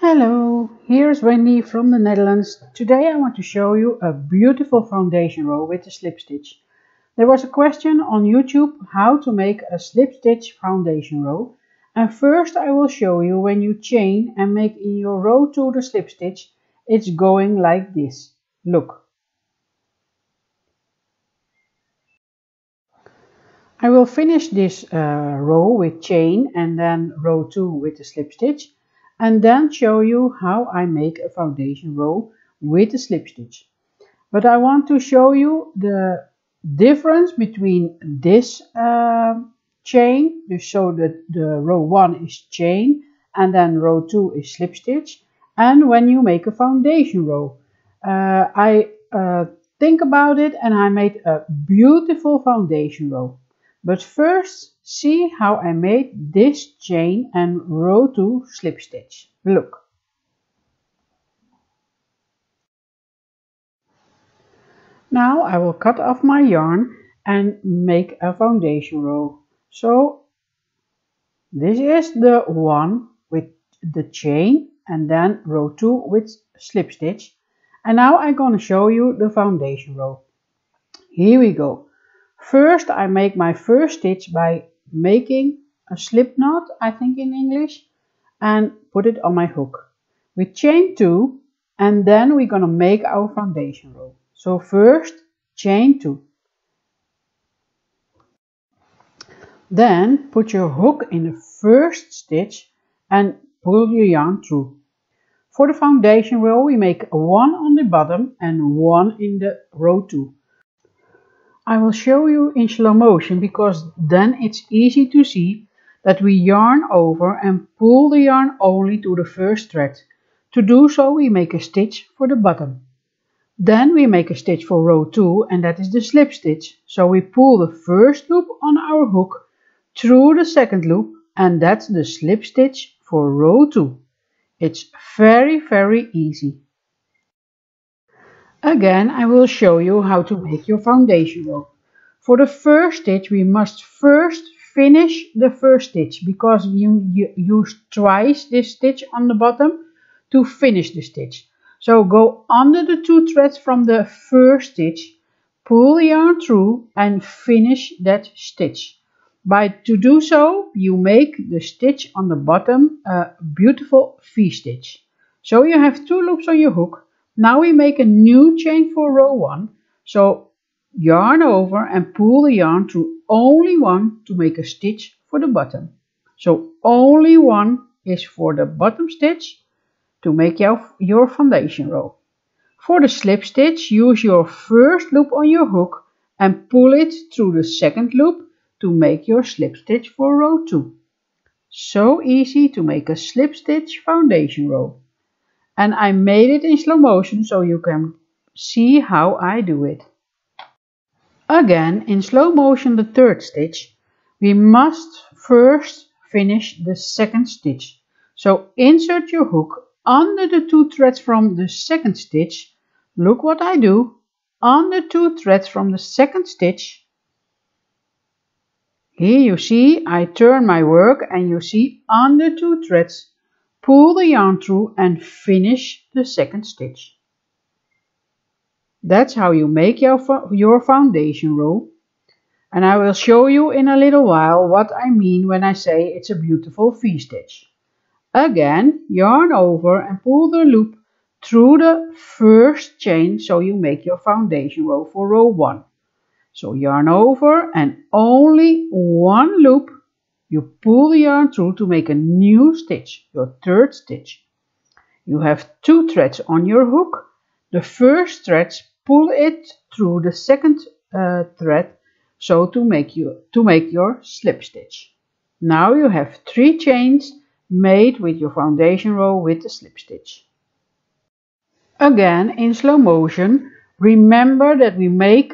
Hello, here's Wendy from the Netherlands. Today I want to show you a beautiful foundation row with a slip stitch. There was a question on YouTube how to make a slip stitch foundation row, and first I will show you when you chain and make in your row 2 the slip stitch, it's going like this. Look. I will finish this row with chain and then row 2 with the slip stitch, and then show you how I make a foundation row with a slip stitch. But I want to show you the difference between this chain, so that the row 1 is chain and then row 2 is slip stitch, and when you make a foundation row. I think about it and I made a beautiful foundation row. But first, see how I made this chain and row 2 slip stitch. Look. Now I will cut off my yarn and make a foundation row. So this is the one with the chain and then row 2 with slip stitch. And now I'm going to show you the foundation row. Here we go. First I make my first stitch by making a slip knot, I think in English, and put it on my hook. We chain 2 and then we're gonna make our foundation row. So first chain 2. Then put your hook in the first stitch and pull your yarn through. For the foundation row we make 1 on the bottom and 1 in the row 2. I will show you in slow motion because then it's easy to see that we yarn over and pull the yarn only to the first thread. To do so we make a stitch for the bottom. Then we make a stitch for row 2 and that is the slip stitch. So we pull the first loop on our hook through the second loop and that's the slip stitch for row 2. It's very easy. Again, I will show you how to make your foundation row. For the first stitch, we must first finish the first stitch because you use twice this stitch on the bottom to finish the stitch. So go under the 2 threads from the first stitch, pull the yarn through and finish that stitch. To do so, you make the stitch on the bottom a beautiful V-stitch. So you have 2 loops on your hook. Now we make a new chain for row 1, so yarn over and pull the yarn through only 1 to make a stitch for the bottom. So only 1 is for the bottom stitch to make your foundation row. For the slip stitch, use your first loop on your hook and pull it through the second loop to make your slip stitch for row 2. So easy to make a slip stitch foundation row. And I made it in slow motion so you can see how I do it. Again, in slow motion the third stitch, we must first finish the second stitch. So insert your hook under the 2 threads from the second stitch. Look what I do. Under 2 threads from the second stitch. Here you see I turn my work and you see under 2 threads. Pull the yarn through and finish the second stitch. That's how you make your foundation row. And I will show you in a little while what I mean when I say it's a beautiful V-stitch. Again, yarn over and pull the loop through the first chain so you make your foundation row for row 1. So yarn over and only 1 loop. You pull the yarn through to make a new stitch, your third stitch. You have 2 threads on your hook. The first threads pull it through the second thread so to make your slip stitch. Now you have 3 chains made with your foundation row with the slip stitch. Again in slow motion, remember that we make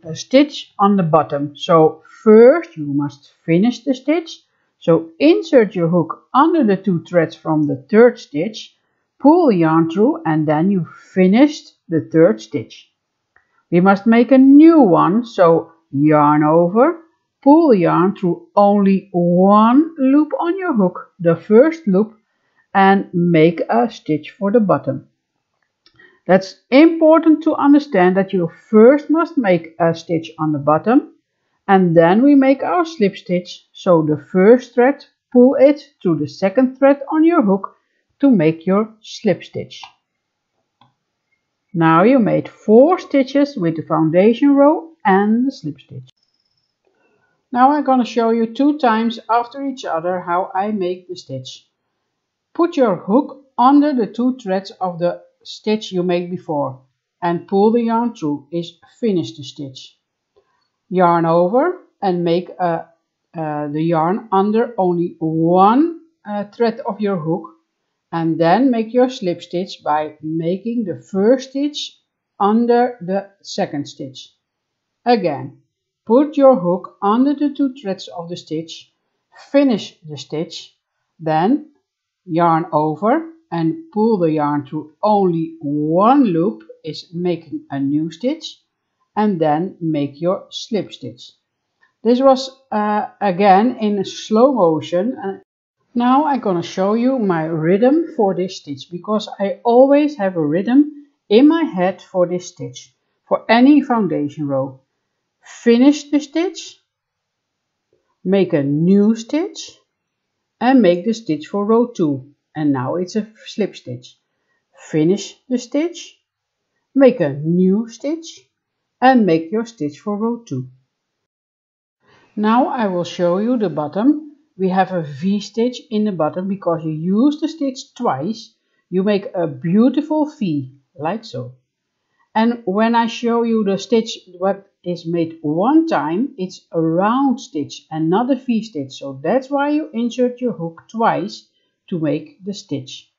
a stitch on the bottom. So first you must finish the stitch. So insert your hook under the 2 threads from the third stitch, pull the yarn through and then you finished the third stitch. We must make a new one, so yarn over, pull the yarn through only 1 loop on your hook, the first loop, and make a stitch for the bottom. That's important to understand that you first must make a stitch on the bottom and then we make our slip stitch. So the first thread, pull it to the second thread on your hook to make your slip stitch. Now you made 4 stitches with the foundation row and the slip stitch. Now I'm going to show you 2 times after each other how I make the stitch. Put your hook under the 2 threads of the stitch you made before and pull the yarn through is finish the stitch. Yarn over and make the yarn under only 1 thread of your hook and then make your slip stitch by making the first stitch under the second stitch. Again, put your hook under the 2 threads of the stitch, finish the stitch, then yarn over and pull the yarn through only 1 loop is making a new stitch and then make your slip stitch. This was again in slow motion. Now I'm gonna show you my rhythm for this stitch because I always have a rhythm in my head for this stitch for any foundation row. Finish the stitch, make a new stitch and make the stitch for row 2. And now it's a slip stitch. Finish the stitch, make a new stitch and make your stitch for row 2. Now I will show you the bottom. We have a V-stitch in the bottom because you use the stitch twice. You make a beautiful V, like so. And when I show you the stitch what is made 1 time, it's a round stitch and not a V-stitch. So that's why you insert your hook twice to make the stitch.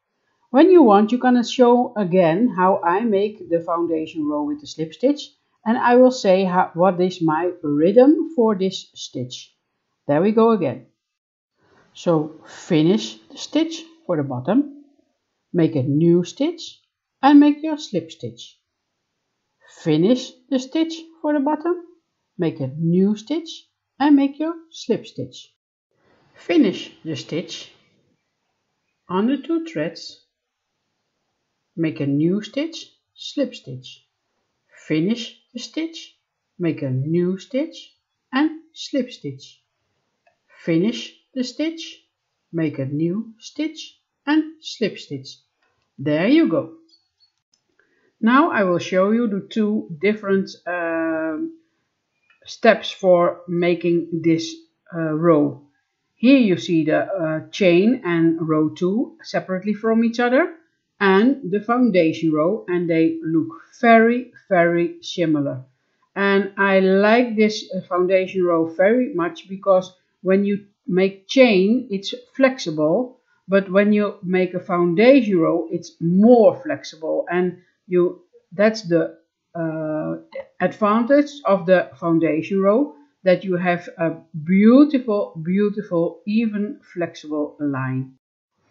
When you want, you can show again how I make the foundation row with the slip stitch, and I will say what is my rhythm for this stitch. There we go again. So finish the stitch for the bottom, make a new stitch and make your slip stitch. Finish the stitch for the bottom, make a new stitch and make your slip stitch. Finish the stitch on the 2 threads, make a new stitch, slip stitch. Finish the stitch, make a new stitch and slip stitch. Finish the stitch, make a new stitch and slip stitch. There you go. Now I will show you the 2 different steps for making this row. Here you see the chain and row 2 separately from each other and the foundation row, and they look very similar. And I like this foundation row very much because when you make chain it's flexible, but when you make a foundation row it's more flexible, and that's the advantage of the foundation row, that you have a beautiful even flexible line.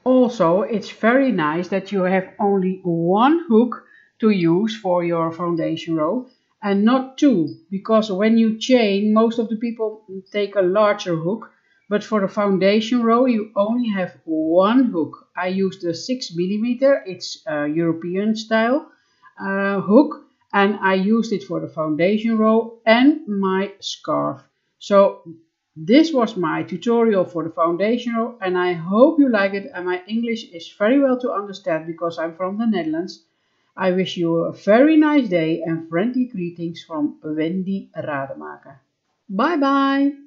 Also, it's very nice that you have only 1 hook to use for your foundation row and not 2, because when you chain most of the people take a larger hook, but for the foundation row you only have 1 hook. I use the 6mm, it's a European style hook, and I used it for the foundation row and my scarf. So this was my tutorial for the foundation row, and I hope you like it, and my English is very well to understand because I'm from the Netherlands. I wish you a very nice day and friendly greetings from Wendy Rademaker. Bye bye!